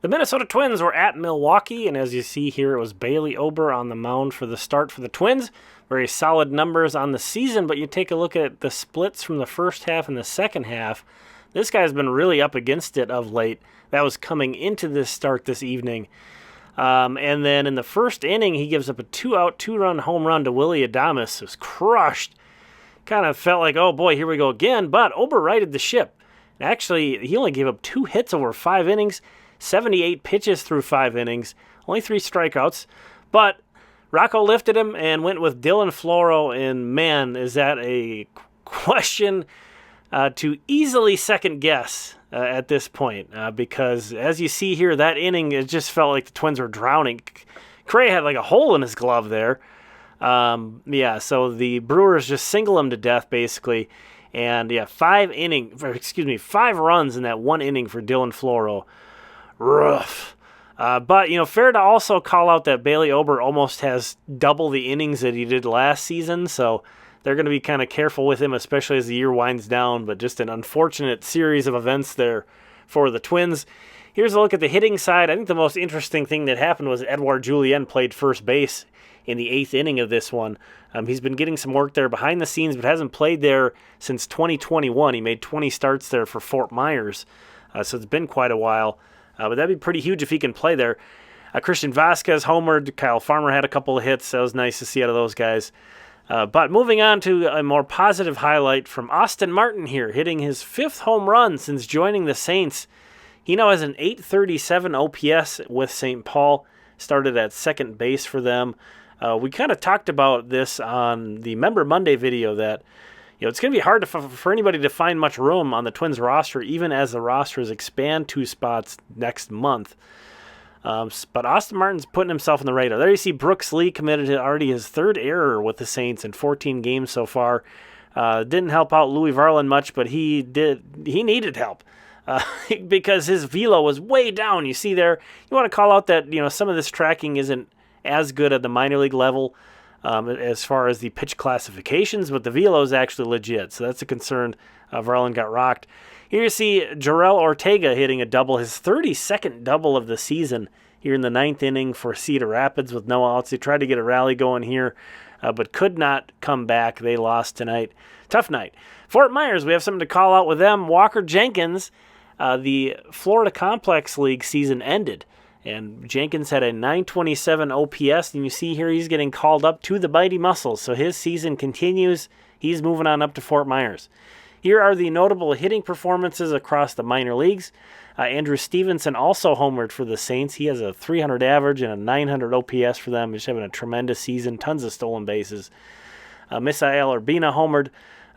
The Minnesota Twins were at Milwaukee, and as you see here, it was Bailey Ober on the mound for the start for the Twins. Very solid numbers on the season, but you take a look at the splits from the first half and the second half. This guy's been really up against it of late. That was coming into this start this evening. And then in the first inning, he gives up a 2-out, 2-run home run to Willy Adames. It was crushed. Kind of felt like, oh boy, here we go again. But Ober righted the ship. Actually, he only gave up 2 hits over 5 innings, 78 pitches through 5 innings, only 3 strikeouts. But Rocco lifted him and went with Dylan Floro. And man, is that a question to easily second guess at this point, because as you see here, that inning, it just felt like the Twins were drowning. Cray had like a hole in his glove there. So the Brewers just single him to death basically. And 5 runs in that 1 inning for Dylan Floro. Rough. But, fair to also call out that Bailey Ober almost has double the innings that he did last season, so they're going to be kind of careful with him, especially as the year winds down, but just an unfortunate series of events there for the Twins. Here's a look at the hitting side. I think the most interesting thing that happened was Edouard Julien played first base in the 8th inning of this one. He's been getting some work there behind the scenes, but hasn't played there since 2021. He made 20 starts there for Fort Myers, so it's been quite a while. But that'd be pretty huge if he can play there. Christian Vasquez homered. Kyle Farmer had a couple of hits. That was nice to see out of those guys. But moving on to a more positive highlight from Austin Martin here, hitting his 5th home run since joining the Saints. He now has an .837 OPS with St. Paul, started at second base for them. We kind of talked about this on the Member Monday video that it's going to be hard for anybody to find much room on the Twins roster, even as the rosters expand 2 spots next month. But Austin Martin's putting himself on the radar. There you see Brooks Lee committed already his 3rd error with the Saints in 14 games so far. Didn't help out Louis Varland much, but he needed help because his velo was way down. You see there, you want to call out that some of this tracking isn't as good at the minor league level as far as the pitch classifications, but the velo is actually legit, so that's a concern. Varland got rocked. Here you see Jarrell Ortega hitting a double, his 32nd double of the season here in the 9th inning for Cedar Rapids with no outs. They tried to get a rally going here, but could not come back. They lost tonight. Tough night. Fort Myers, we have something to call out with them. Walker Jenkins, the Florida Complex League season ended, and Jenkins had a .927 OPS, and you see here he's getting called up to the Mighty Muscles, so his season continues. He's moving on up to Fort Myers. Here are the notable hitting performances across the minor leagues. Andrew Stevenson also homered for the Saints. He has a .300 average and a .900 OPS for them. He's having a tremendous season, tons of stolen bases. Misael Urbina homered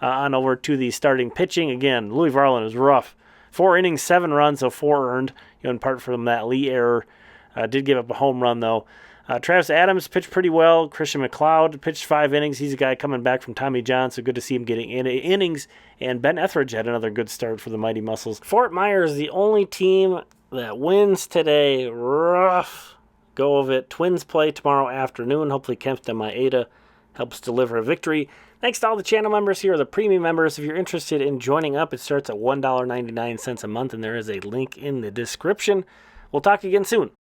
on over to the starting pitching. Again, Louis Varland was rough. 4 innings, 7 runs, so 4 earned, in part from that Lee error. Did give up a home run, though. Travis Adams pitched pretty well. Christian McLeod pitched 5 innings. He's a guy coming back from Tommy John, so good to see him getting innings. And Ben Etheridge had another good start for the Mighty Muscles. Fort Myers, the only team that wins today. Rough go of it. Twins play tomorrow afternoon. Hopefully Kempton Maeda helps deliver a victory. Thanks to all the channel members here, the premium members. If you're interested in joining up, it starts at $1.99 a month, and there is a link in the description. We'll talk again soon.